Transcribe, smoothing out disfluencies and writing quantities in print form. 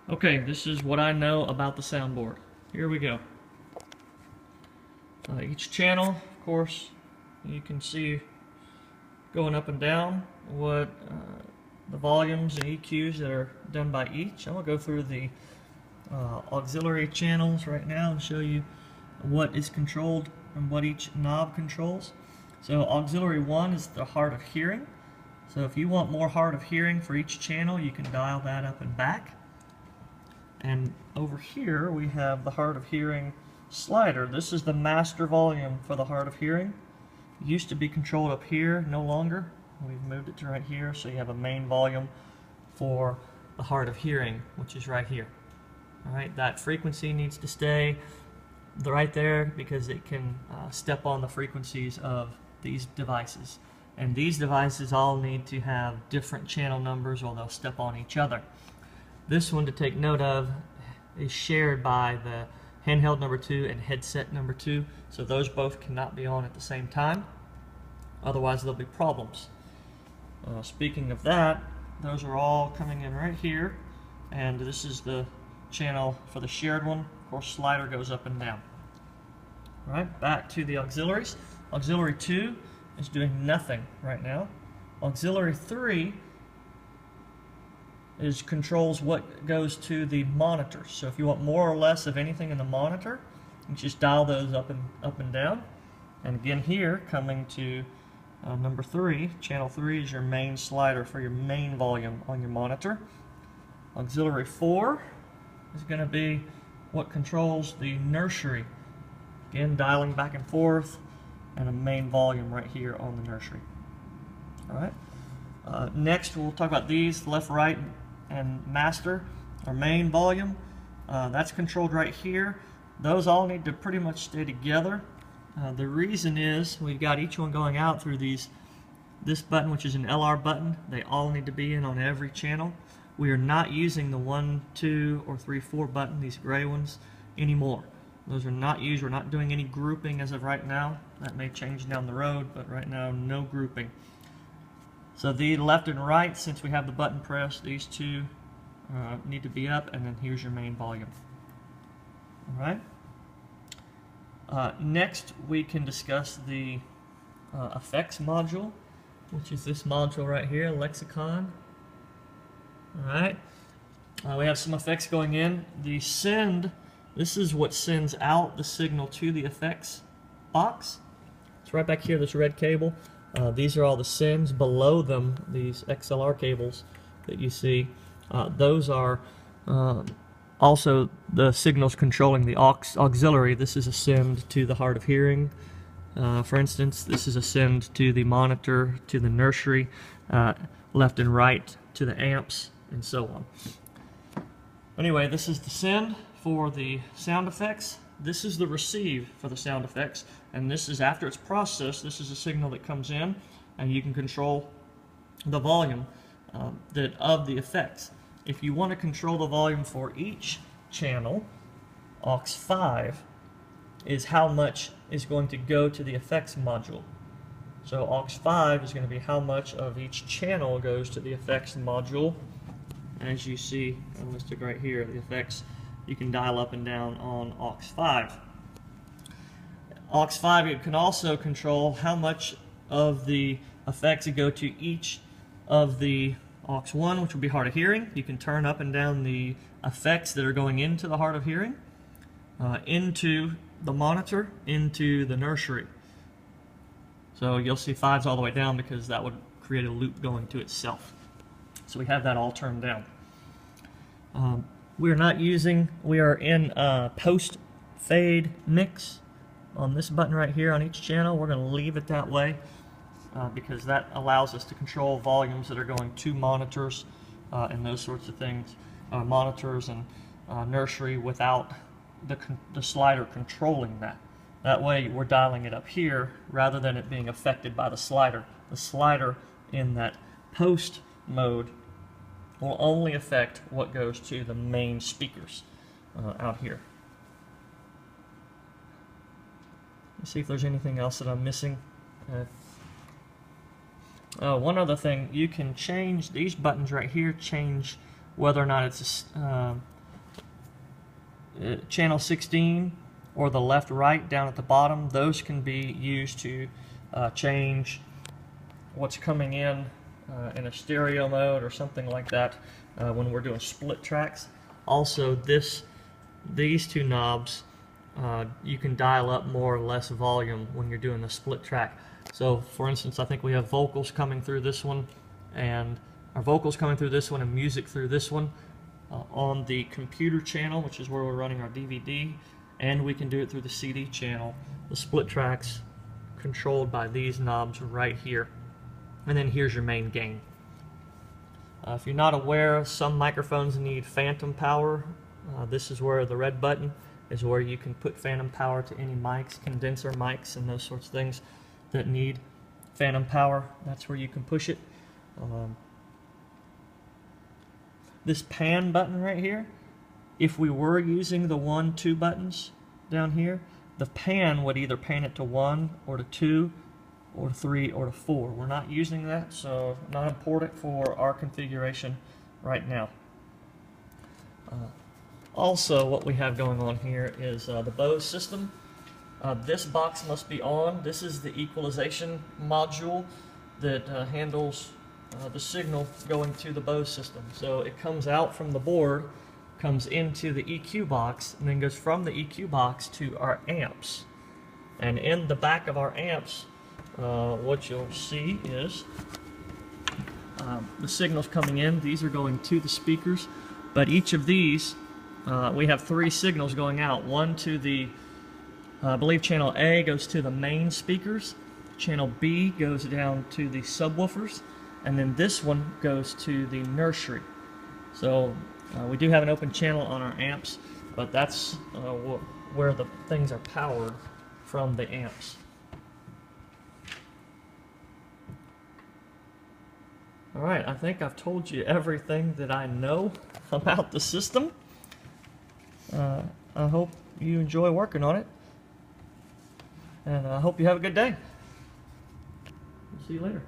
Okay, this is what I know about the soundboard. Here we go. Each channel, of course, you can see going up and down what the volumes and EQs that are done by each. I'm going to go through the auxiliary channels right now and show you what is controlled and what each knob controls. So auxiliary 1 is the hard of hearing. So if you want more hard of hearing for each channel, you can dial that up and back. And over here we have the hard of hearing slider. This is the master volume for the hard of hearing. It used to be controlled up here, no longer. We've moved it to right here, so you have a main volume for the hard of hearing, which is right here. Alright, that frequency needs to stay right there because it can step on the frequencies of these devices. And these devices all need to have different channel numbers or they'll step on each other. This one to take note of is shared by the handheld number 2 and headset number 2, so those both cannot be on at the same time, otherwise there'll be problems. Speaking of that, those are all coming in right here, and this is the channel for the shared one. Of course, slider goes up and down. Alright, back to the auxiliaries. Auxiliary 2 is doing nothing right now. Auxiliary 3 controls what goes to the monitor. So if you want more or less of anything in the monitor, you just dial those up and down. And again here, coming to number 3, channel 3 is your main slider for your main volume on your monitor. Auxiliary 4 is going to be what controls the nursery. Again, dialing back and forth, and a main volume right here on the nursery. Alright. Next we'll talk about these, left, right, and master, our main volume. That's controlled right here. Those all need to pretty much stay together. The reason is we've got each one going out through this button, which is an LR button. They all need to be in on every channel. We are not using the 1, 2, or 3, 4 button, these gray ones, anymore. Those are not used. We're not doing any grouping as of right now. That may change down the road, but right now, no grouping. So the left and right, since we have the button pressed, these two need to be up, and then here's your main volume. Alright. Next, we can discuss the effects module, which is this module right here, lexicon. Alright. We have some effects going in. The send, this is what sends out the signal to the effects box. It's right back here, this red cable. These are all the sends. Below them, these XLR cables that you see, those are also the signals controlling the auxiliary. This is a send to the hard of hearing, for instance. This is a send to the monitor, to the nursery, left and right to the amps, and so on. Anyway, this is the send for the sound effects. This is the receive for the sound effects, and this is after it's processed. This is a signal that comes in, and you can control the volume of the effects. If you want to control the volume for each channel, aux 5 is how much is going to go to the effects module. So aux 5 is going to be how much of each channel goes to the effects module. As you see listed right here, the effects, you can dial up and down on aux 5. Aux 5, it can also control how much of the effects go to each of the aux 1, which will be hard of hearing. You can turn up and down the effects that are going into the hard of hearing, into the monitor, into the nursery. So you'll see 5's all the way down because that would create a loop going to itself. So we have that all turned down. We are in post fade mix on this button right here on each channel. We're going to leave it that way because that allows us to control volumes that are going to monitors and those sorts of things, monitors and nursery, without the slider controlling that. That way we're dialing it up here rather than it being affected by the slider. The slider in that post mode will only affect what goes to the main speakers out here. Let's see if there's anything else that I'm missing. One other thing, you can change these buttons right here, change whether or not it's channel 16 or the left right down at the bottom, those can be used to change what's coming in a stereo mode or something like that when we're doing split tracks. Also, these two knobs, you can dial up more or less volume when you're doing the split track. So for instance, I think we have vocals coming through this one, and our vocals coming through this one and music through this one on the computer channel, which is where we're running our DVD, and we can do it through the CD channel. The split tracks controlled by these knobs right here. And then here's your main gain. If you're not aware, some microphones need phantom power. This is where the red button is where you can put phantom power to any mics, condenser mics, and those sorts of things that need phantom power. That's where you can push it. This pan button right here, if we were using the 1, 2 buttons down here, the pan would either pan it to 1 or to 2 or to 3 or to 4. We're not using that, so not important for our configuration right now. Also, what we have going on here is the Bose system. This box must be on. This is the equalization module that handles the signal going to the Bose system. So it comes out from the board, comes into the EQ box, and then goes from the EQ box to our amps. And in the back of our amps, what you'll see is the signals coming in. These are going to the speakers, but each of these, we have 3 signals going out. One to the, I believe channel A goes to the main speakers, channel B goes down to the subwoofers, and then this one goes to the nursery. So we do have an open channel on our amps, but that's where the things are powered from the amps. Alright, I think I've told you everything that I know about the system. I hope you enjoy working on it, and I hope you have a good day. See you later.